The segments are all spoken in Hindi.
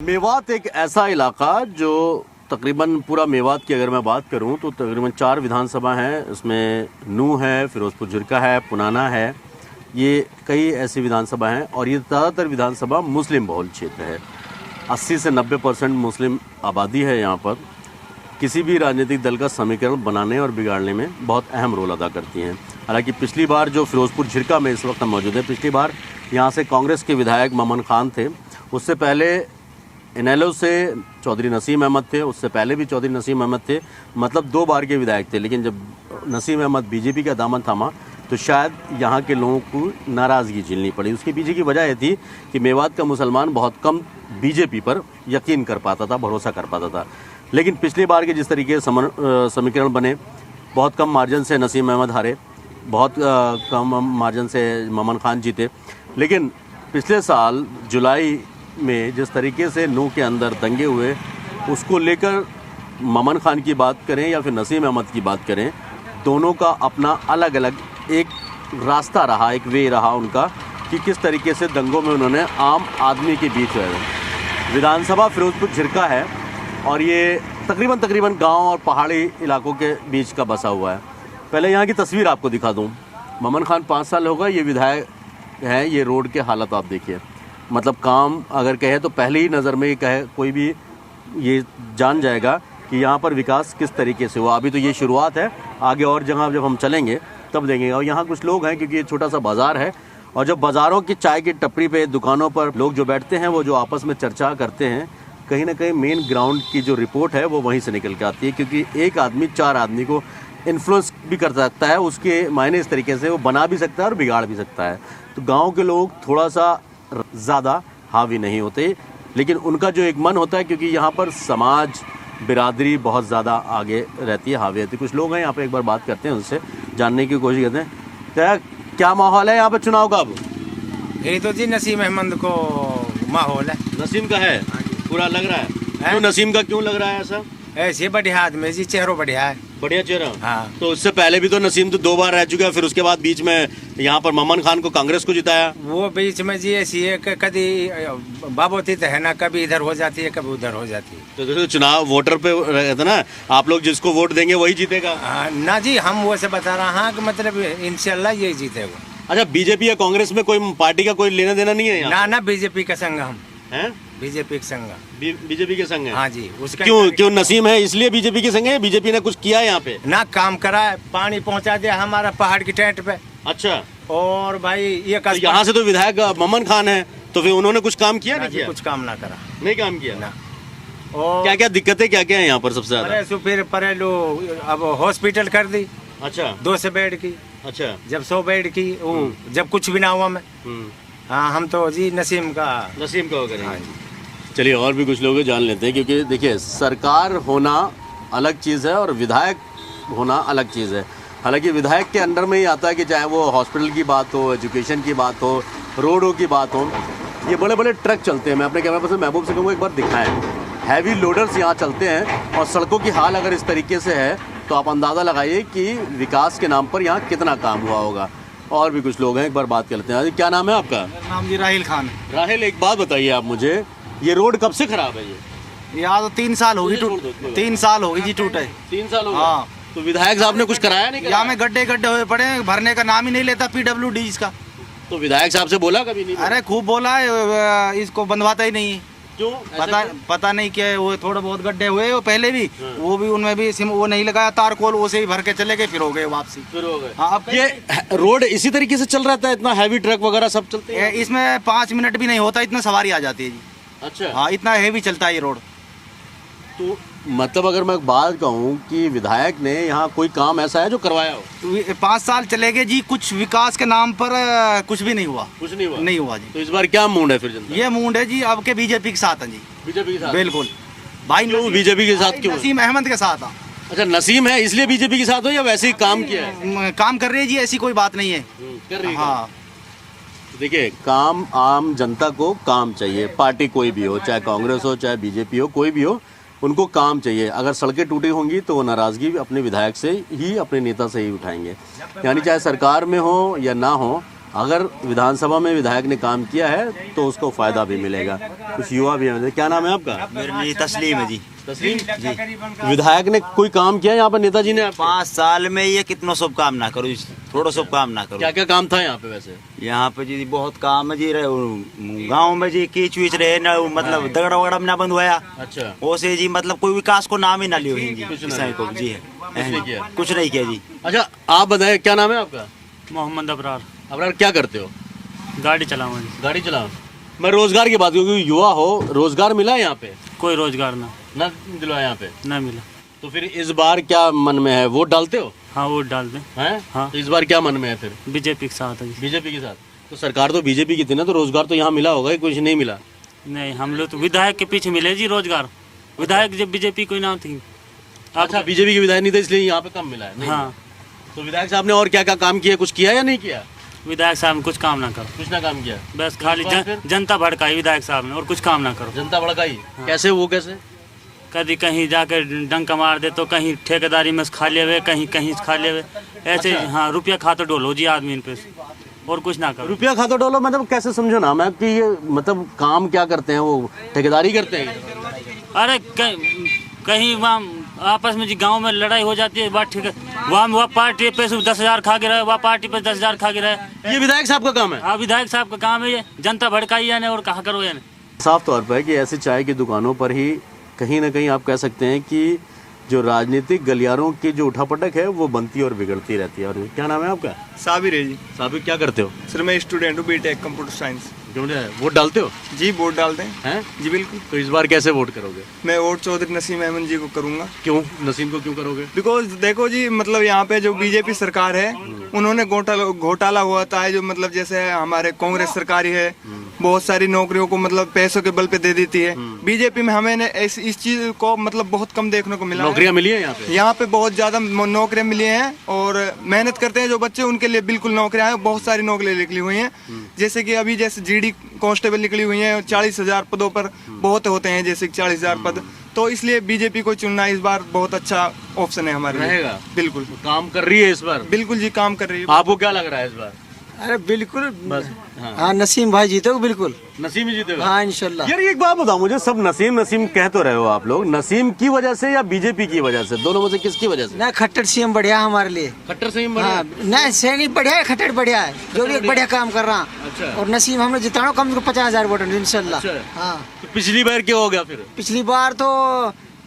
मेवात एक ऐसा इलाका जो तकरीबन पूरा मेवात की अगर मैं बात करूं तो तकरीबन 4 विधानसभा हैं। उसमें नू है, फिरोजपुर झिरका है, पुनाना है, ये कई ऐसी विधानसभा हैं और ये ज़्यादातर विधानसभा मुस्लिम बहुल क्षेत्र है। 80 से 90% मुस्लिम आबादी है यहाँ पर। किसी भी राजनीतिक दल का समीकरण बनाने और बिगाड़ने में बहुत अहम रोल अदा करती हैं। हालांकि पिछली बार जो फिरोजपुर झिरका में इस वक्त हम मौजूद हैं, पिछली बार यहाँ से कांग्रेस के विधायक ममन खान थे। उससे पहले इनेलो से चौधरी नसीम अहमद थे, उससे पहले भी चौधरी नसीम अहमद थे, मतलब 2 बार के विधायक थे। लेकिन जब नसीम अहमद बीजेपी का दामन थामा तो शायद यहाँ के लोगों को नाराज़गी झेलनी पड़ी। उसके पीछे की वजह यह थी कि मेवात का मुसलमान बहुत कम बीजेपी पर यकीन कर पाता था, भरोसा कर पाता था। लेकिन पिछली बार के जिस तरीके से समीकरण बने, बहुत कम मार्जिन से नसीम अहमद हारे, बहुत कम मार्जिन से ममन खान जीते। लेकिन पिछले साल जुलाई में जिस तरीके से नू के अंदर दंगे हुए, उसको लेकर ममन खान की बात करें या फिर नसीम अहमद की बात करें, दोनों का अपना अलग अलग एक रास्ता रहा, एक वे रहा उनका कि किस तरीके से दंगों में उन्होंने आम आदमी के बीच रहे। विधानसभा फिरोजपुर झिरका है और ये तकरीबन गांव और पहाड़ी इलाकों के बीच का बसा हुआ है। पहले यहाँ की तस्वीर आपको दिखा दूँ। ममन खान 5 साल होगा ये विधायक है। ये रोड के हालत आप देखिए, मतलब काम अगर कहे तो पहली ही नज़र में कहे कोई भी ये जान जाएगा कि यहाँ पर विकास किस तरीके से हुआ। अभी तो ये शुरुआत है, आगे और जगह जब हम चलेंगे तब देखेंगे। और यहाँ कुछ लोग हैं क्योंकि ये छोटा सा बाज़ार है और जब बाज़ारों की चाय की टपरी पे दुकानों पर लोग जो बैठते हैं वो जो आपस में चर्चा करते हैं, कहीं ना कहीं मेन ग्राउंड की जो रिपोर्ट है वो वहीं से निकल के आती है। क्योंकि एक आदमी 4 आदमी को इन्फ्लुएंस भी कर सकता है, उसके मायने इस तरीके से वो बना भी सकता है और बिगाड़ भी सकता है। तो गाँव के लोग थोड़ा सा ज़्यादा हावी नहीं होते, लेकिन उनका जो एक मन होता है, क्योंकि यहाँ पर समाज बिरादरी बहुत ज़्यादा आगे रहती है, हावी रहती है। कुछ लोग हैं यहाँ पे, एक बार बात करते हैं उनसे, जानने की कोशिश करते हैं क्या माहौल है यहाँ पे चुनाव का। अब ये तो जी नसीम अहमद को माहौल है। नसीम का है पूरा लग रहा है। क्यों नसीम का क्यों लग रहा है ऐसा? ऐसे बढ़िया आदमी जी, चेहरों बढ़िया है, बढ़िया चेहरा। हाँ। तो उससे पहले भी तो नसीम तो 2 बार रह चुका है, फिर उसके बाद बीच में यहाँ पर ममन खान को कांग्रेस को जिताया। वो बीच में जी ऐसी है कि कभी बाबोती तो है ना, कभी इधर हो जाती है कभी उधर हो जाती है। तो देखो चुनाव वोटर पे रहता ना, आप लोग जिसको वोट देंगे वही जीतेगा। ना जी, हम वो से बता रहे हैं कि मतलब इंशाल्लाह यही जीतेगा। अच्छा, बीजेपी या कांग्रेस में कोई पार्टी का कोई लेना देना नहीं है यहाँ? ना बीजेपी का संग हम हैं, बीजेपी के संग। बीजेपी के संग है? हाँ जी। उसका क्यों नसीम है इसलिए बीजेपी के संग है? बीजेपी ने कुछ किया है यहाँ पे? ना काम करा है, पानी पहुँचा दिया हमारा पहाड़ की टेंट पे। अच्छा। और भाई ये तो यहाँ से तो विधायक ममन खान है, तो फिर उन्होंने कुछ काम किया नहीं? कुछ काम ना करा, नहीं काम किया ना। और क्या क्या दिक्कतें क्या क्या है यहाँ पर सबसे ज्यादा? फिर परेलू अब हॉस्पिटल कर दी। अच्छा। 200 बेड की। अच्छा। जब 100 बेड की जब कुछ भी ना हुआ मैं। हाँ, हम तो जी नसीम का हो करेंगे। चलिए और भी कुछ लोग जान लेते हैं, क्योंकि देखिए सरकार होना अलग चीज़ है और विधायक होना अलग चीज़ है। हालांकि विधायक के अंडर में ही आता है कि चाहे वो हॉस्पिटल की बात हो, एजुकेशन की बात हो, रोडों की बात हो, ये बड़े बड़े ट्रक चलते हैं। मैं अपने कैमरा पर्सन महबूब से कहूँगा एक बार दिखाएं। हैवी लोडर्स यहाँ चलते हैं और सड़कों की हाल अगर इस तरीके से है तो आप अंदाज़ा लगाइए कि विकास के नाम पर यहाँ कितना काम हुआ होगा। और भी कुछ लोग हैं, एक बार बात करते हैं। क्या नाम है आपका? नाम जी राहिल खान। राहिल, एक बात बताइए आप मुझे, ये रोड कब से खराब है? ये यहाँ तो 3 साल होगी, 3 साल होगी जी टूटे। 3 साल हो गए? हाँ। तो विधायक साहब ने कुछ कराया नहीं? यहाँ में गड्ढे हुए पड़े हैं, भरने का नाम ही नहीं लेता PWD इसका। तो विधायक साहब से बोला कभी नहीं? अरे खूब बोला है, इसको बंधवाता ही नहीं है। क्यों? पता नहीं क्या है, वो थोड़े बहुत गड्ढे हुए वो पहले भी, वो भी उनमें भी वो नहीं लगाया तारकोल, वो से ही भर के चले गए, फिर हो गए वापसी। फिर हो गए। हाँ, अब ये रोड इसी तरीके से चल रहा था, इतना हैवी ट्रक वगैरह सब चलते हैं? इसमें 5 मिनट भी नहीं होता, इतना सवारी आ जाती है जी। अच्छा। हाँ, इतना हैवी चलता है ये रोड। तो मतलब अगर मैं बात कहूँ कि विधायक ने यहाँ कोई काम ऐसा है जो करवाया हो? तो 5 साल चले गए जी, कुछ विकास के नाम पर कुछ भी नहीं हुआ। कुछ नहीं हुआ? नहीं हुआ जी। तो इस बार क्या मूड है फिर जनता? ये मूड है जी अब के बीजेपी के साथ है जी। बीजेपी के साथ? बिल्कुल भाई। क्यों बीजेपी के साथ? क्यों? नसीम अहमद के साथ। अच्छा, नसीम है इसलिए बीजेपी के साथ हो या वैसे ही काम किया है? काम कर रही है जी, ऐसी कोई बात नहीं है। कर रही है। हाँ, देखिए काम, आम जनता को काम चाहिए, पार्टी कोई भी हो, चाहे कांग्रेस हो चाहे बीजेपी हो, कोई भी हो, उनको काम चाहिए। अगर सड़कें टूटी होंगी तो वो नाराज़गी अपने विधायक से ही, अपने नेता से ही उठाएंगे। यानी चाहे सरकार में हो या ना हो, अगर विधानसभा में विधायक ने काम किया है तो उसको फायदा भी मिलेगा। कुछ युवा भी हैं। क्या नाम है आपका? मेरा ये तस्लीम है जी। तस्लीम जी, विधायक ने कोई काम किया यहाँ पर नेताजी ने? 5 साल में ये कितना सब काम ना करो, थोड़ा सब काम ना करो। क्या क्या काम था यहाँ पे? वैसे यहाँ पे जी बहुत काम है जी। गाँव में जी कीच वीच रहे ना, मतलब दगड़ा वगड़ा में ना बंद हुआ। अच्छा, ओसे जी मतलब कोई विकास को नाम ही ना लियो जी। कुछ किसान को जी नहीं किया। कुछ नहीं किया जी। अच्छा आप बताएं, क्या नाम है आपका? मोहम्मद अबरार। अबरार, क्या करते हो? गाड़ी चलाऊँ। गाड़ी चलाओ। मैं रोजगार की बात करूँ, क्योंकि युवा हो, रोजगार मिला है यहाँ पे? कोई रोजगार ना दिलवा यहाँ पे? ना मिला। तो फिर इस बार क्या मन में है, वोट डालते हो? हाँ वोट डाल दें। हैं? हाँ। तो इस बार क्या मन में है फिर? बीजेपी के साथ है। बीजेपी के साथ? तो सरकार तो बीजेपी की थी ना, तो रोजगार तो यहाँ मिला होगा, कुछ नहीं मिला? नहीं, हम लोग तो विधायक के पीछे मिले जी रोजगार। विधायक जब बीजेपी कोई ना थी। अच्छा, बीजेपी के विधायक नहीं थे इसलिए यहाँ पे कम मिला है? नहीं। हाँ, तो विधायक साहब ने और क्या क्या काम किया, कुछ किया या नहीं किया? विधायक साहब ने कुछ काम ना करो, कुछ ना काम किया, बस खाली जनता भड़काई विधायक साहब ने, और कुछ काम ना करो। जनता भड़काई? कैसे? वो कैसे? कभी कहीं जाकर डंका मार दे, तो कहीं ठेकेदारी में खा ले हुए, कहीं कहीं खा ले हुए, ऐसे। हाँ, रुपया खाता डोलो जी आदमी इन पे, और कुछ ना करो। रुपया खाता डोलो मतलब कैसे? समझो ना मैं, कि ये मतलब काम क्या करते हैं वो? ठेकेदारी करते हैं? अरे कहीं वहाँ आपस में जी गांव में लड़ाई हो जाती है, बात ठीक है, वहाँ पार्टी पे 10,000 खा के रहे, वहाँ पार्टी पे 10,000 खा के रहे। ये विधायक साहब का काम है? हाँ, विधायक साहब का काम है ये। जनता भड़काई या नहीं, और कहा करो या नहीं। साफ तौर पर कि ऐसी चाय की दुकानों पर ही कहीं ना कहीं आप कह सकते हैं कि जो राजनीतिक गलियारों की जो उठापटक है वो बनती और बिगड़ती रहती है। और क्या नाम है आपका? साबिर है जी। साबिर, क्या करते हो? सर मैं स्टूडेंट हूँ, बीटेक कंप्यूटर साइंस। वोट डालते हो? जी वोट डालते हैं? जी बिल्कुल। तो इस बार कैसे वोट करोगे? मैं वोट चौधरी नसीम अहमद जी को करूंगा। क्यों नसीम को क्यों करोगे? बिकॉज देखो जी, मतलब यहाँ पे जो बीजेपी सरकार है उन्होंने घोटाला हुआ था, जो मतलब जैसे हमारे कांग्रेस सरकार ही है, बहुत सारी नौकरियों को मतलब पैसों के बल पे दे देती है। बीजेपी में हमें इस चीज को मतलब बहुत कम देखने को मिला। नौकरियां मिली है यहाँ पे? यहाँ पे बहुत ज्यादा नौकरियां मिली हैं, और मेहनत करते हैं जो बच्चे, उनके लिए बिल्कुल नौकरियां हैं। बहुत सारी नौकरियां निकली हुई हैं, जैसे कि अभी जैसे जीडी कांस्टेबल निकली हुई हैं, 40,000 पदों पर बहुत होते हैं, जैसे 40,000 पद। तो इसलिए बीजेपी को चुनना इस बार बहुत अच्छा ऑप्शन है हमारे लिए। रहेगा? बिल्कुल काम कर रही है इस बार? बिल्कुल जी, काम कर रही है। आपको क्या लग रहा है इस बार? अरे बिल्कुल बस हाँ, नसीम भाई जीतोगे बिल्कुल। नसीम ही जीतेगा? हाँ इंशाल्लाह। यार एक बात बताओ मुझे, सब नसीम नसीम कह तो रहे हो आप लोग, नसीम की वजह से या बीजेपी की वजह से? दोनों में से किसकी वजह से? ना खट्टर सीएम बढ़िया हमारे लिए। खट्टर सीएम? हाँ, ना सैनी बढ़िया है, खट्टर बढ़िया है, जो भी बढ़िया काम कर रहा। अच्छा। और नसीम हमने जिताना कम से कम 50,000 वोट इंशाल्लाह। अच्छा। हाँ, तो पिछली बार क्या हो गया फिर? पिछली बार तो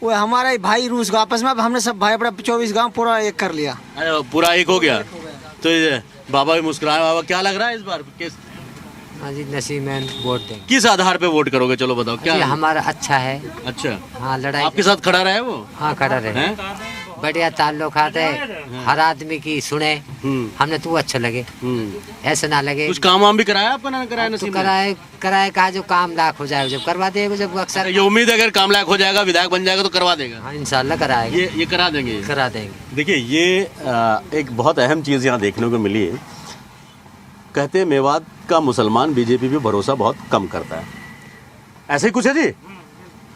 वो हमारा भाई रूस आपस में, अब हमने सब भाई अपना 24 गाँव पूरा एक कर लिया। अरे पूरा एक हो गया? तो ये बाबा भी मुस्कुराए। बाबा क्या लग रहा है इस बार? किस हाँ जी, नसीम वोट देंगे। किस आधार पे वोट करोगे? चलो बताओ क्या। जी, हमारा अच्छा है। अच्छा, हाँ, लड़ाई आपके साथ खड़ा रहा है वो? हाँ, खड़ा रहे। हैं? बढ़िया ताल्लुकात है, हर आदमी की सुने। हमने तो अच्छा लगे, ऐसा ना लगे। कुछ काम वाम भी कराया आपका? ना कराया तो नसीम ने? कराए कहा जो काम लाख हो जाएगा जब करवा देगा, जब अक्सर ये उम्मीद है अगर काम लायक हो जाएगा, विधायक बन जाएगा तो करवा देगा? हाँ इंशाल्लाह कराएंगे। ये करा देंगे? करा देंगे। देखिए ये एक बहुत अहम चीज़ यहाँ देखने को मिली है। कहते हैं मेवात का मुसलमान बीजेपी पे भरोसा बहुत कम करता है, ऐसे ही कुछ है जी।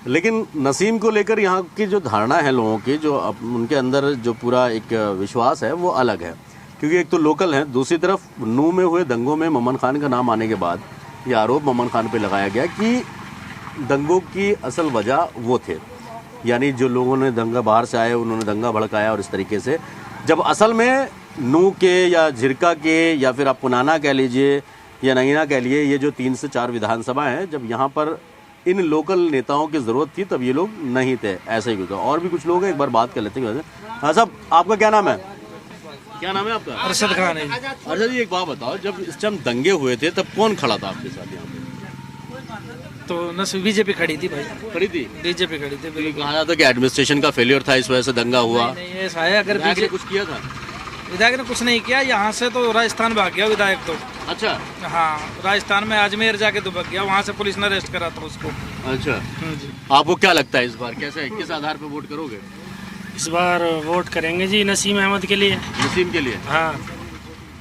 लेकिन नसीम को लेकर यहाँ की जो धारणा है लोगों की, जो उनके अंदर जो पूरा एक विश्वास है वो अलग है, क्योंकि एक तो लोकल है, दूसरी तरफ नूह में हुए दंगों में मोमन खान का नाम आने के बाद ये आरोप मोमन खान पे लगाया गया कि दंगों की असल वजह वो थे, यानी जो लोगों ने दंगा बाहर से आए उन्होंने दंगा भड़काया और इस तरीके से, जब असल में नूह के या झिरका के या फिर आप पुनाना कह लीजिए या नगीना कह लीजिए, ये जो 3 से 4 विधानसभा हैं, जब यहाँ पर इन लोकल नेताओं की ज़रूरत थी तब ये लोग नहीं थे, ऐसे ही कुछ। और भी कुछ लोग हैं, एक बार बात कर लेते हैं। हाँ साहब, आपका क्या नाम है? क्या नाम है आपका? अरशद खान है। अरशद जी, एक बात बताओ, जब इस टाइम दंगे हुए थे तब कौन खड़ा था आपके साथ यहाँ पे? तो नसीब बीजेपी खड़ी थी भाई। खड़ी थी? बीजेपी खड़ी थी। तो कहा जाता कि एडमिनिस्ट्रेशन का फेलियर था, इस वजह से दंगा हुआ। नहीं ऐसा है, अगर विधायक ने कुछ किया था? विधायक ने कुछ नहीं किया, यहाँ से तो राजस्थान भाग गया विधायक तो। अच्छा। हाँ, राजस्थान में अजमेर जाके तो भाग गया, वहाँ से पुलिस ने अरेस्ट करा था उसको। अच्छा जी। आपको क्या लगता है इस बार कैसे, किस आधार पर वोट करोगे? इस बार वोट करेंगे जी नसीम अहमद के लिए। नसीम के लिए? हाँ।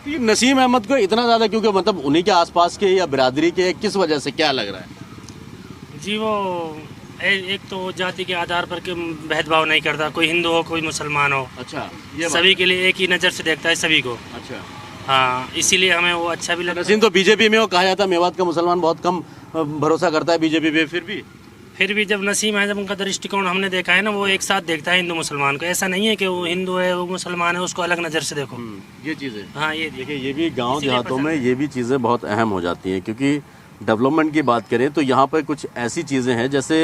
ये नसीम अहमद को इतना ज़्यादा क्योंकि मतलब उन्हीं के आसपास के या बिरादरी के, किस वजह से, क्या लग रहा है? जी वो एक तो जाति के आधार पर के भेदभाव नहीं करता, कोई हिंदू हो कोई मुसलमान हो। अच्छा, ये सभी के लिए एक ही नज़र से देखता है सभी को। अच्छा, हाँ, इसीलिए हमें वो अच्छा भी लगता है। नसीम तो बीजेपी में हो, कहा जाता है मेवात का मुसलमान बहुत कम भरोसा करता है बीजेपी पे, फिर भी जब नसीम है, जब उनका दृष्टिकोण हमने देखा है ना, वो एक साथ देखता है हिंदू मुसलमान को। ऐसा नहीं है कि वो हिंदू है वो मुसलमान है, उसको अलग नज़र से देखो। ये चीज़ है। हाँ, ये देखिए, ये भी गांव देहातों में ये भी चीज़ें बहुत अहम हो जाती हैं, क्योंकि डेवलपमेंट की बात करें तो यहाँ पर कुछ ऐसी चीज़ें हैं, जैसे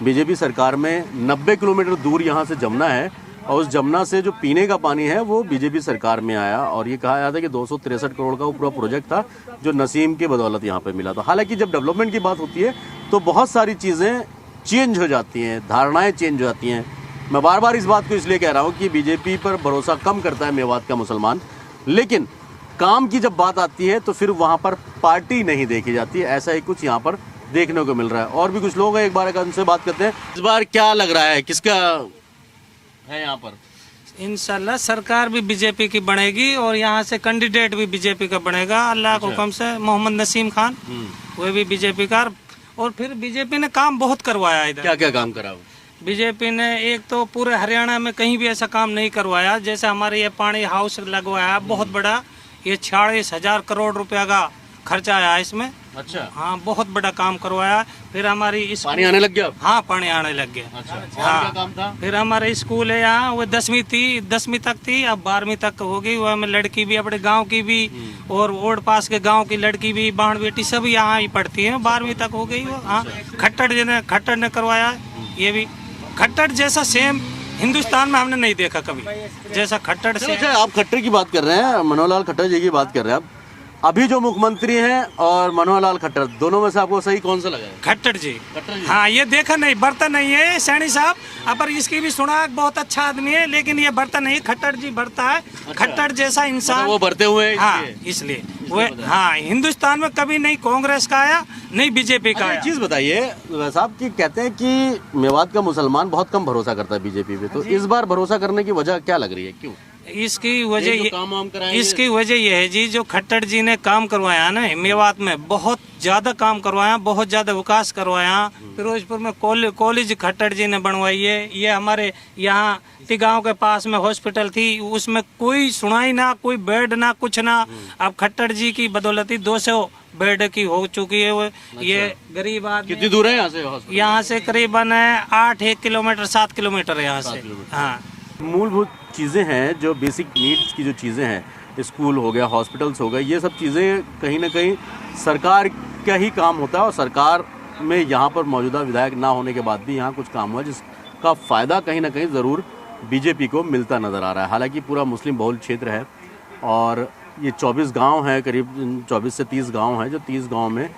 बीजेपी सरकार में 90 किलोमीटर दूर यहाँ से जमुना है, और उस जमुना से जो पीने का पानी है वो बीजेपी सरकार में आया, और ये कहा जाता है कि 263 करोड़ का वो पूरा प्रोजेक्ट था जो नसीम की बदौलत यहाँ पे मिला था। हालांकि जब डेवलपमेंट की बात होती है तो बहुत सारी चीज़ें चेंज हो जाती हैं, धारणाएं चेंज हो जाती हैं। मैं बार बार इस बात को इसलिए कह रहा हूँ कि बीजेपी पर भरोसा कम करता है मेवात का मुसलमान, लेकिन काम की जब बात आती है तो फिर वहाँ पर पार्टी नहीं देखी जाती है। ऐसा ही कुछ यहाँ पर देखने को मिल रहा है। और भी कुछ लोग हैं, एक बार उनसे बात करते हैं। इस बार क्या लग रहा है, किसका है यहाँ पर? इंशाल्लाह सरकार भी बीजेपी की बनेगी और यहाँ से कैंडिडेट भी बीजेपी का बनेगा, अल्लाह के हुक्म से। मोहम्मद नसीम खान वो भी बीजेपी का, और फिर बीजेपी ने काम बहुत करवाया इधर। क्या क्या काम करा? बीजेपी ने एक तो पूरे हरियाणा में कहीं भी ऐसा काम नहीं करवाया। जैसे हमारे ये पानी हाउस लगवाया बहुत बड़ा, ये 46,000 करोड़ रुपया का खर्चा आया इसमें। अच्छा। हाँ, बहुत बड़ा काम करवाया। फिर हमारी पानी आने लग गया? हाँ, पानी आने लग गया। अच्छा। हाँ, क्या काम था? फिर हमारे स्कूल है यहाँ, वो 10वीं तक थी, अब 12वीं तक होगी। वो हमें लड़की भी अपने गांव की भी और ओड पास के गांव की लड़की भी, बाण बेटी सब यहाँ ही पढ़ती है। 12वीं तक हो गई वो। हाँ, खट्टर ने करवाया ये भी। खट्टर जैसा सेम हिंदुस्तान में हमने नहीं देखा कभी, जैसा खट्टर से। अच्छा, आप खट्टर की बात कर रहे हैं, मनोहर लाल खट्टर जी की बात कर रहे हैं आप। अभी जो मुख्यमंत्री हैं और मनोहर लाल खट्टर, दोनों में से आपको सही कौन सा लगा है? खट्टर जी। हाँ, ये देखा नहीं, बर्तन नहीं है सैनी साहब, पर इसकी भी सुना, बहुत अच्छा आदमी है, लेकिन ये बर्तन नहीं, खट्टर जी बरता है। अच्छा। खट्टर जैसा इंसान, मतलब वो बरते हुए हैं। हाँ, इसलिए वो, हाँ, हिंदुस्तान में कभी नहीं कांग्रेस का आया, नहीं बीजेपी का आया। चीज बताइए साहब, कि कहते हैं कि मेवात का मुसलमान बहुत कम भरोसा करता है बीजेपी पे, तो इस बार भरोसा करने की वजह क्या लग रही है, क्यों? इसकी वजह ये है जी, जो खट्टर जी ने काम करवाया ना मेवात में, बहुत ज्यादा काम करवाया, बहुत ज्यादा विकास करवाया। फिरोजपुर में कॉलेज खट्टर जी ने बनवाई है। ये हमारे यहाँ गांव के पास में हॉस्पिटल थी, उसमें कोई सुनाई ना, कोई बेड ना, कुछ ना। अब खट्टर जी की बदौलती 200 बेड की हो चुकी है। वो ये गरीब आदमी। कितनी दूर है यहाँ से करीबन 8 किलोमीटर 7 किलोमीटर है यहाँ से। हाँ, मूलभूत चीज़ें हैं, जो बेसिक नीड्स की जो चीज़ें हैं, स्कूल हो गया, हॉस्पिटल्स हो गए, ये सब चीज़ें कहीं ना कहीं सरकार का ही काम होता है। और सरकार में यहाँ पर मौजूदा विधायक ना होने के बाद भी यहाँ कुछ काम हुआ, जिसका फ़ायदा कहीं ना कहीं ज़रूर बीजेपी को मिलता नज़र आ रहा है। हालांकि पूरा मुस्लिम बहुल क्षेत्र है और ये 24 गाँव हैं, करीब 24 से 30 गाँव हैं, जो 30 गाँव में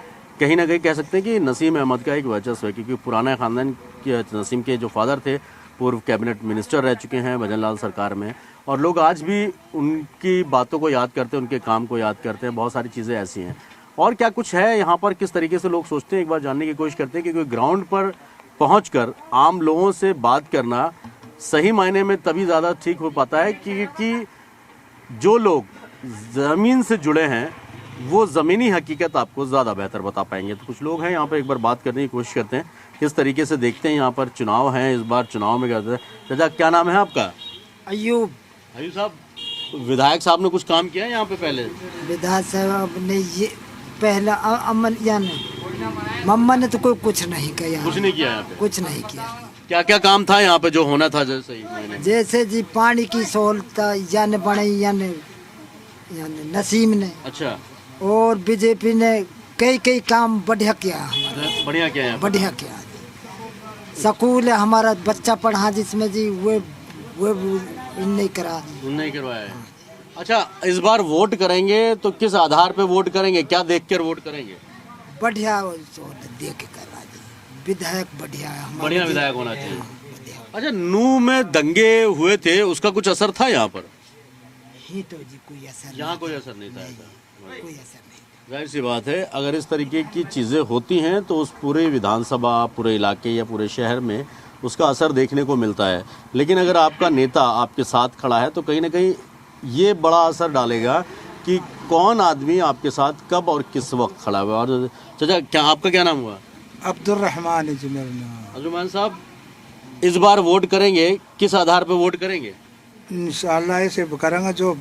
कहीं ना कहीं कह सकते हैं कि नसीम अहमद का एक वर्चस्व है, क्योंकि पुराना ख़ानदान के नसीम के जो फादर थे पूर्व कैबिनेट मिनिस्टर रह चुके हैं भजन लाल सरकार में, और लोग आज भी उनकी बातों को याद करते हैं, उनके काम को याद करते हैं। बहुत सारी चीज़ें ऐसी हैं। और क्या कुछ है यहाँ पर, किस तरीके से लोग सोचते हैं, एक बार जानने की कोशिश करते हैं, क्योंकि ग्राउंड पर पहुंचकर आम लोगों से बात करना सही मायने में तभी ज़्यादा ठीक हो पाता है, क्योंकि जो लोग ज़मीन से जुड़े हैं वो ज़मीनी हकीकत आपको ज़्यादा बेहतर बता पाएंगे। तो कुछ लोग हैं यहाँ पर, एक बार बात करने की कोशिश करते हैं, किस तरीके से देखते हैं। यहाँ पर चुनाव हैं, इस बार चुनाव में करते हैं। चाचा, क्या नाम है आपका? अयूब। अयूब साहब, विधायक साहब ने कुछ काम किया है यहाँ पे पहले? विधायक साहब ने ये पहला अमन यानी मम्मा ने तो कोई कुछ नहीं किया, कुछ नहीं किया यहाँ पे, कुछ नहीं किया। क्या क्या काम था यहाँ पे जो होना था? जैसे जी पानी की सहूलत यानी बनाई, यानी नसीम ने। अच्छा। और बीजेपी ने कई काम बढ़िया किया, हमारा बढ़िया किया है, बढ़िया किया। स्कूल है हमारा, बच्चा पढ़ा जिसमें जी वो नहीं करवाया है। अच्छा, इस बार वोट करेंगे तो किस आधार पे वोट करेंगे, क्या देखकर वोट करेंगे? बढ़िया देख के करवा दी, विधायक बढ़िया है, बढ़िया विधायक होना चाहिए। अच्छा, नूह में दंगे हुए थे, उसका कुछ असर था यहाँ पर? ही तो जी कोई असर, यहाँ कोई असर नहीं था। कोई असर नहीं। जाहिर सी बात है, अगर इस तरीके की चीज़ें होती हैं तो उस पूरे विधानसभा, पूरे इलाके या पूरे शहर में उसका असर देखने को मिलता है। लेकिन अगर आपका नेता आपके साथ खड़ा है तो कहीं ना कहीं ये बड़ा असर डालेगा कि कौन आदमी आपके साथ कब और किस वक्त खड़ा हुआ। और चाचा, क्या आपका क्या नाम हुआ? अब्दुर्रहमान जी मेरा नाम। अब्दुर्रहमान साहब, इस बार वोट करेंगे, किस आधार पर वोट करेंगे? इंशाल्लाह ऐसे करेंगे जो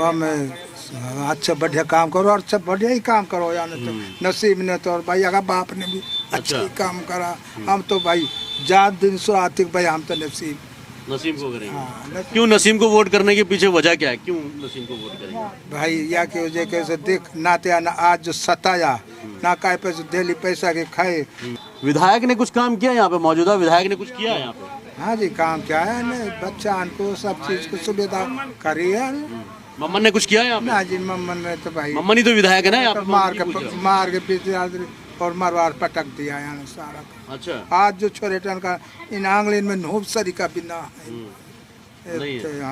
मैं अच्छा बढ़िया काम करो और अच्छा बढ़िया ही काम करो यार, तो नसीब ने तो और भाई अगर बाप ने भी अच्छा ही काम करा। हम तो भाई जात दिन सुरातिक भाई हम तो नसीम को करेंगे। क्यों नसीम को वोट करने के पीछे वजह क्या है, क्यों नसीम को वोट करेंगे भाई? या की वजह कैसे देख नाते ना आज जो सताया ना काय पैसे दिल्ली पैसा के खाए। विधायक ने कुछ काम किया यहाँ पे, मौजूदा विधायक ने कुछ किया यहाँ पे? हाँ जी काम क्या है ना, बच्चा को सब चीज को सुविधा करी है। मम्मन ने कुछ किया यहाँ पे? ना जी मम्मन ने तो भाई मम्मन ही तो विधायक है ना यहाँ पे। मार के पीछे और मरवार पटक दिया यहाँ सारा। अच्छा आज जो छोरे टन का इन आंगलीन में नूब सरी का बिना नहीं है।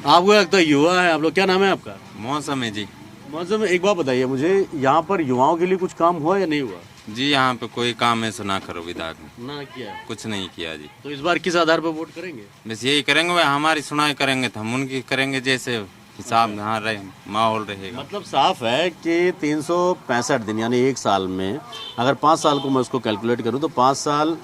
आपको लगता है युवा है आप लोग? क्या नाम है आपका? मौसम है जी। मौसम, एक बात बताइए मुझे, यहाँ पर युवाओं के लिए कुछ काम हुआ या नहीं हुआ? जी यहाँ पे कोई काम है सुना करो विधायक ने ना किया, कुछ नहीं किया जी। तो इस बार किस आधार पर वोट करेंगे? बस यही करेंगे, वह हमारी सुनाई करेंगे तो हम उनकी करेंगे, जैसे हिसाब यहाँ रहे माहौल रहेगा। मतलब साफ है कि 365 दिन यानी एक साल में अगर 5 साल को मैं उसको कैलकुलेट करूं तो 5 साल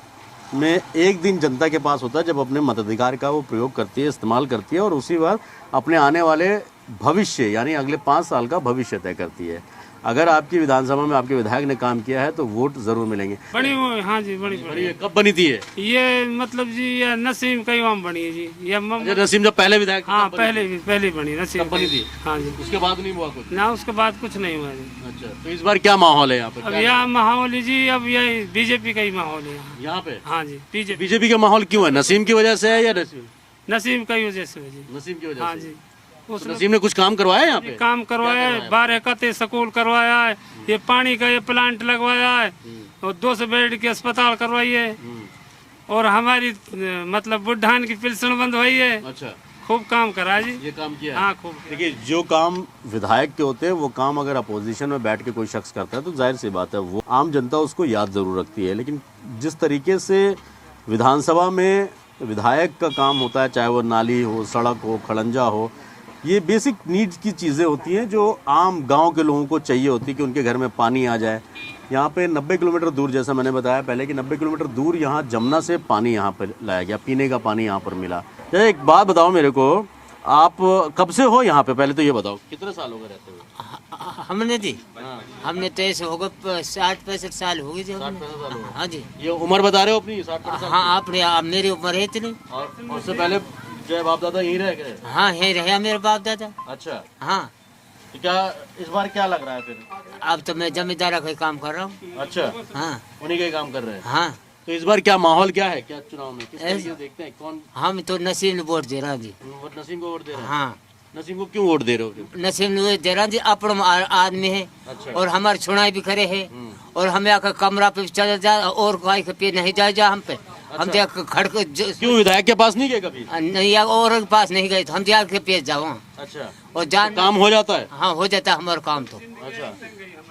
में एक दिन जनता के पास होता है जब अपने मताधिकार का वो प्रयोग करती है, इस्तेमाल करती है और उसी बार अपने आने वाले भविष्य यानी अगले 5 साल का भविष्य तय करती है। अगर आपकी विधानसभा में आपके विधायक ने काम किया है तो वोट जरूर मिलेंगे। बनी हुई, हाँ जी बड़ी है। कब बनी थी ये मतलब जी ये नसीम कई वहाँ बनी है जी। ये नसीम जब पहले विधायक? हाँ पहले बनी नसीम बनी थी। हाँ जी। उसके बाद नहीं हुआ कुछ? ना उसके बाद कुछ नहीं हुआ जी। अच्छा तो इस बार क्या माहौल है यहाँ पे? अब यहाँ माहौल है जी, अब यही बीजेपी का ही माहौल है यहाँ पे। हाँ जी बीजेपी का माहौल क्यों है? नसीम की वजह से है या नसीम की वजह से? नसीम की वजह हाँ से। जी। नसीम ने कुछ काम करवाया यहाँ पे? काम करवाया है, 12 कते स्कूल करवाया है, ये पानी का ये प्लांट लगवाया है और 200 बेड की अस्पताल करवाई है और हमारी मतलब बुढ़ान की पेंशन बंद हुई है। अच्छा खूब काम करा जी। ये काम किया? हाँ खूब। देखिए जो काम विधायक के होते हैं वो काम अगर अपोजिशन में बैठ के कोई शख्स करता है तो जाहिर सी बात है वो आम जनता उसको याद जरूर रखती है। लेकिन जिस तरीके से विधानसभा में विधायक का काम होता है, चाहे वो नाली हो, सड़क हो, खड़ंजा हो, ये बेसिक नीड्स की चीज़ें होती हैं जो आम गांव के लोगों को चाहिए होती है कि उनके घर में पानी आ जाए। यहाँ पे 90 किलोमीटर दूर, जैसा मैंने बताया पहले कि 90 किलोमीटर दूर यहाँ जमुना से पानी यहाँ पर लाया गया, पीने का पानी यहाँ पर मिला। एक बात बताओ मेरे को, आप कब से हो यहाँ पे? पहले तो ये बताओ कितने साल हो गए रहते हुए? हमने जी हमने तो ऐसे हो गए 60-65 साल हो गए जी। हाँ जी। ये उम्र बता रहे हो अपनी? 60-65 साल? हाँ अपने मेरी उम्र है इतनी। और उससे पहले जो बाप दादा यहीं रह गए? हाँ यहीं रहे मेरे बाप दादा। अच्छा हाँ। तो क्या इस बार क्या लग रहा है फिर? अब तो मैं जमींदार का काम कर रहा हूँ। अच्छा हाँ उन्हीं का ही काम कर रहे हैं। हाँ। तो इस बार क्या माहौल क्या है, क्या चुनाव में किस तरीके से देखते हैं? कौन? हम तो नसीम वोट दे रहा जी। नसीम को वोट दे रहे हैं? हाँ। नसीम को क्यों वोट दे रहे हो? नसीम वोट दे रहा जी, अपना आदमी है। अच्छा। और हमारे सुनाई भी करे है और हमें आकर कमरा पे चल जा और कोई पे नहीं जाए जा हम पे। हम खड़ क्यों विधायक के पास नहीं गए कभी? नहीं और के पास नहीं गए तो हम जाके के पेश जाओ। अच्छा और जान तो काम हो जाता है? हाँ हो जाता है हमारा काम तो। अच्छा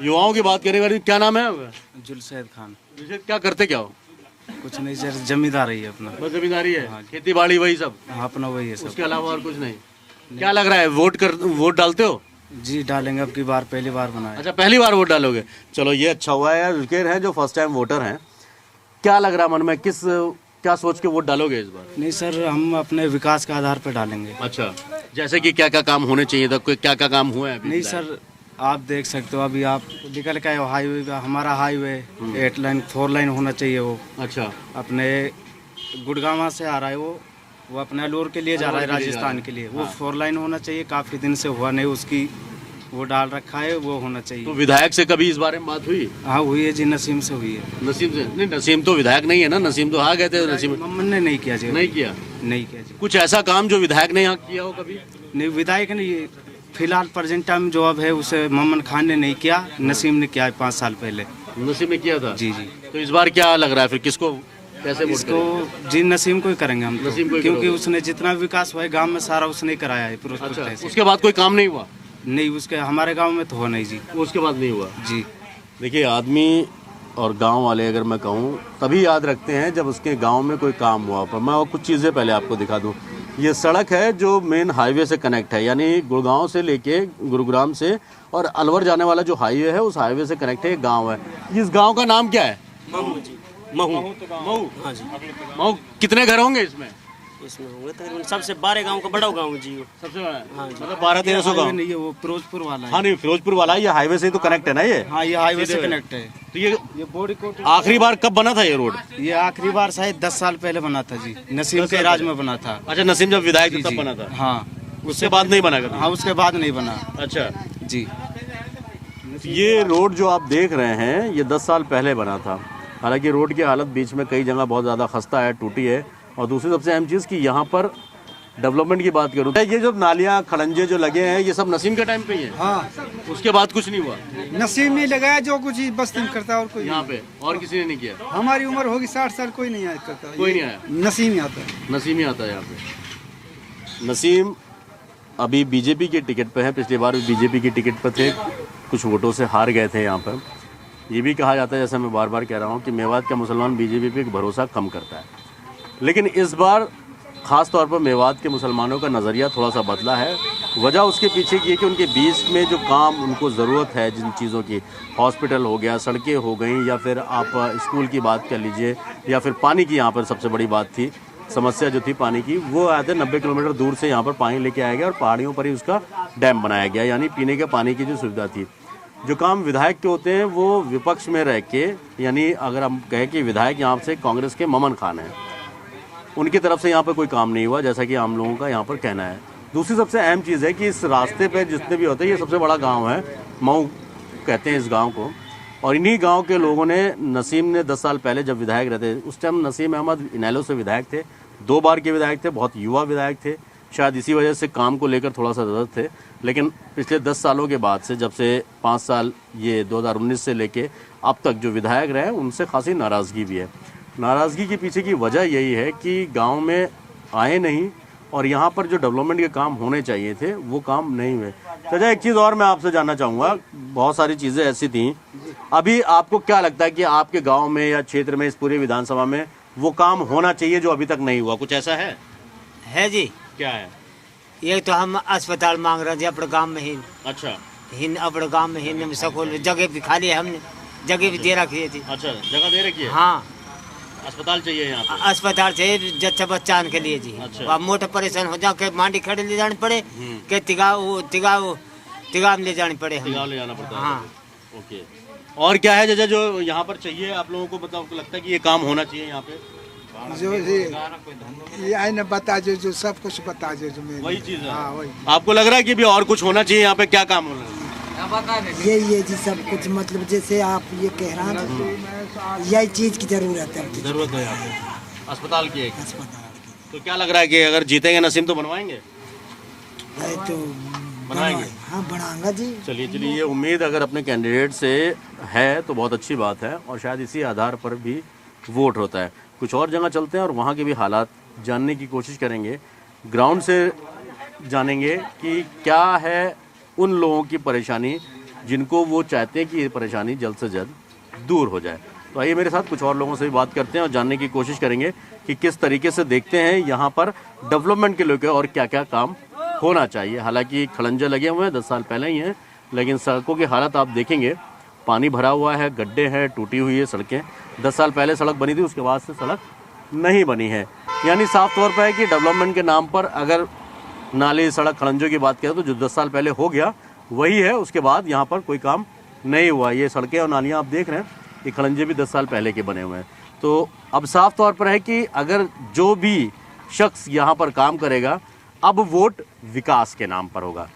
युवाओं की बात करें, क्या नाम है? जुलसैद खान। क्या करते क्या हो? कुछ नहीं सर, जमींदारी है अपना। बस जमींदारी है? खेती बाड़ी वही सब? हाँ अपना वही है सब। उसके अलावा और कुछ नहीं? क्या लग रहा है वोट डालते हो? जी डालेंगे, अब की बार पहली बार बनाए। अच्छा पहली बार वोट डालोगे, चलो ये अच्छा हुआ है यार। रुकेर हैं जो फर्स्ट टाइम वोटर हैं, क्या लग रहा है मन में, क्या सोच के वोट डालोगे इस बार? नहीं सर हम अपने विकास के आधार पर डालेंगे। अच्छा जैसे कि क्या क्या काम होने चाहिए था, कोई क्या क्या काम हुआ है अभी? नहीं सर आप देख सकते हो अभी आप निकल के हाईवे का, हमारा हाईवे 8 लाइन 4 लाइन होना चाहिए वो। अच्छा अपने गुड़गांव से आ रहा है वो अपने अलूर के लिए जा रहा है, राजस्थान के लिए। वो 4 लाइन होना चाहिए, काफी दिन से हुआ नहीं, उसकी वो डाल रखा है, वो होना चाहिए। तो विधायक से कभी इस बारे में बात हुई? हाँ हुई है जी, नसीम से हुई है। नसीम से? नहीं नसीम तो विधायक नहीं है ना, नसीम तो हाँ गए थे। नसीम मम्मन ने नहीं किया जी। नहीं किया जी। कुछ ऐसा काम जो विधायक ने यहाँ किया हो कभी? नहीं विधायक ने फिलहाल प्रेजेंट टाइम जो अब है उसे मम्मन खान ने नहीं किया, नसीम ने किया है 5 साल पहले। नसीम ने किया था? जी। तो इस बार क्या लग रहा है फिर, किसको कैसे वोट इसको? जी नसीम को ही करेंगे हम तो, क्योंकि उसने जितना विकास हुआ है गांव में सारा उसने कराया है। अच्छा, उसके बाद कोई काम नहीं हुआ? नहीं उसके हमारे गांव में तो हो नहीं जी। उसके बाद नहीं हुआ जी। देखिए आदमी और गांव वाले अगर मैं कहूँ तभी याद रखते हैं जब उसके गांव में कोई काम हुआ। पर मैं कुछ चीज़ें पहले आपको दिखा दूँ। ये सड़क है जो मेन हाईवे से कनेक्ट है, यानी गुड़गांव से लेके गुरुग्राम से और अलवर जाने वाला जो हाईवे है उस हाईवे से कनेक्ट है। एक गाँव है, इस गाँव का नाम क्या है? महू। महू? हाँ जी। महू कितने घर होंगे इसमें? इसमें होंगे तकरीबन सबसे 12 गांव का बड़ा गांव जी वो सबसे बड़ा है। हाँ जी। मतलब 1200-1300 गाँव। नहीं, ये वो फिरोजपुर वाला है। हाँ नहीं, फिरोजपुर वाला ये हाईवे से तो कनेक्ट है ना ये। हाँ, ये हाईवे से कनेक्ट है। तो ये बॉडी कोट आखिरी बार कब बना था ये रोड? ये आखिरी बार शायद 10 साल पहले बना था जी, नसीम के राज में बना था। अच्छा, नसीम जब विधायक थे तब बना था। हाँ, उसके बाद नहीं बना कभी? हाँ, उसके बाद नहीं बना। अच्छा जी, ये रोड जो आप देख रहे हैं ये 10 साल पहले बना था। हालांकि रोड की हालत बीच में कई जगह बहुत ज़्यादा खस्ता है, टूटी है। और दूसरी सबसे अहम चीज़ कि यहाँ पर डेवलपमेंट की बात करूँ, ये जो नालियाँ खड़ंजे जो लगे हैं ये सब नसीम के टाइम पे ही है। हाँ, उसके बाद कुछ नहीं हुआ। नसीम ने लगाया जो कुछ बस्ती में करता और कोई यहाँ पे और किसी ने नहीं किया। हमारी उम्र होगी 60 साल, कोई नहीं आया करता। कोई नहीं आया, नसीम ही आता है। नसीम ही आता है यहाँ पे। नसीम अभी बीजेपी के टिकट पे है, पिछली बार भी बीजेपी की टिकट पर थे, कुछ वोटों से हार गए थे यहाँ पर। ये भी कहा जाता है, जैसे मैं बार बार कह रहा हूँ, कि मेवात का मुसलमान बीजेपी पे भरोसा कम करता है। लेकिन इस बार ख़ास तौर पर मेवात के मुसलमानों का नज़रिया थोड़ा सा बदला है। वजह उसके पीछे की है कि उनके बीच में जो काम उनको ज़रूरत है, जिन चीज़ों की, हॉस्पिटल हो गया, सड़कें हो गई, या फिर आप स्कूल की बात कर लीजिए, या फिर पानी की यहाँ पर सबसे बड़ी बात थी, समस्या जो थी पानी की, वो आए थे 90 किलोमीटर दूर से यहाँ पर पानी लेके आया गया और पहाड़ियों पर ही उसका डैम बनाया गया, यानी पीने के पानी की जो सुविधा थी। जो काम विधायक के होते हैं वो विपक्ष में रह के, यानी अगर हम कहें कि विधायक यहाँ से कांग्रेस के ममन खान हैं, उनकी तरफ से यहाँ पर कोई काम नहीं हुआ, जैसा कि आम लोगों का यहाँ पर कहना है। दूसरी सबसे अहम चीज़ है कि इस रास्ते पे जितने भी होते हैं, ये सबसे बड़ा गांव है, मऊ कहते हैं इस गांव को। और इन्हीं गांव के लोगों ने, नसीम ने 10 साल पहले जब विधायक रहते, उस टाइम नसीम अहमद इनेलो से विधायक थे, 2 बार के विधायक थे, बहुत युवा विधायक थे, शायद इसी वजह से काम को लेकर थोड़ा सा ज़रूरत थे। लेकिन पिछले 10 सालों के बाद से, जब से 5 साल ये 2019 से लेके अब तक जो विधायक रहे, उनसे खासी नाराज़गी भी है। नाराज़गी के पीछे की वजह यही है कि गांव में आए नहीं और यहाँ पर जो डेवलपमेंट के काम होने चाहिए थे वो काम नहीं हुए। चाचा, एक चीज़ और मैं आपसे जानना चाहूँगा, बहुत सारी चीज़ें ऐसी थी, अभी आपको क्या लगता है कि आपके गांव में या क्षेत्र में, इस पूरी विधानसभा में वो काम होना चाहिए जो अभी तक नहीं हुआ? कुछ ऐसा है जी। क्या है? ये तो हम अस्पताल मांग रहे थे अपने गांव में ही। अच्छा, अपने गांव में ही स्कूल जगह भी खाली है, हमने जगह भी दे रखी थी। अच्छा, जगह दे रखी है? हाँ, अस्पताल चाहिए यहाँ पे? अस्पताल चाहिए जच्चा बच्चा के लिए जी। अच्छा। अब मोटे परेशान हो जाओ, के मांडी खड़े ले जाने पड़े, के तिगाव ले जाने पड़े, तिगाव ले जाना पड़ता है। हाँ, ओके। और क्या है चाचा जो यहाँ पर चाहिए आप लोगों को, मतलब आपको लगता है कि ये काम होना चाहिए यहाँ पे? जो ये आई न बता जो सब कुछ बता जो वही चीज़ है। हाँ, वही। आपको लग रहा है कि भी और कुछ होना चाहिए यहाँ पे? क्या काम होना है? ये जी सब कुछ, मतलब जैसे आप ये कह रहे हैं, यही चीज की जरूरत है। जरूरत है यहाँ पे अस्पताल की। तो क्या लग रहा है कि अगर जीतेंगे नसीम तो बनवाएंगे? तो बनाएंगे? हाँ, बनाऊंगा जी। चलिए, ये उम्मीद अगर अपने कैंडिडेट से है तो बहुत अच्छी बात है, और शायद इसी आधार पर भी वोट होता है। कुछ और जगह चलते हैं और वहाँ के भी हालात जानने की कोशिश करेंगे, ग्राउंड से जानेंगे कि क्या है उन लोगों की परेशानी जिनको वो चाहते हैं कि ये परेशानी जल्द से जल्द दूर हो जाए। तो आइए मेरे साथ कुछ और लोगों से भी बात करते हैं और जानने की कोशिश करेंगे कि किस तरीके से देखते हैं यहाँ पर डेवलपमेंट के लेकर और क्या क्या काम होना चाहिए। हालांकि खड़ंजे लगे हुए हैं, 10 साल पहले ही हैं, लेकिन सड़कों की हालत आप देखेंगे, पानी भरा हुआ है, गड्ढे हैं, टूटी हुई है सड़कें। 10 साल पहले सड़क बनी थी, उसके बाद से सड़क नहीं बनी है। यानी साफ तौर पर है कि डेवलपमेंट के नाम पर अगर नाली, सड़क, खड़ंजों की बात करें तो जो 10 साल पहले हो गया वही है, उसके बाद यहाँ पर कोई काम नहीं हुआ। ये सड़कें और नालियाँ आप देख रहे हैं, ये खड़ंजे भी 10 साल पहले के बने हुए हैं। तो अब साफ तौर पर है कि अगर जो भी शख्स यहाँ पर काम करेगा, अब वोट विकास के नाम पर होगा।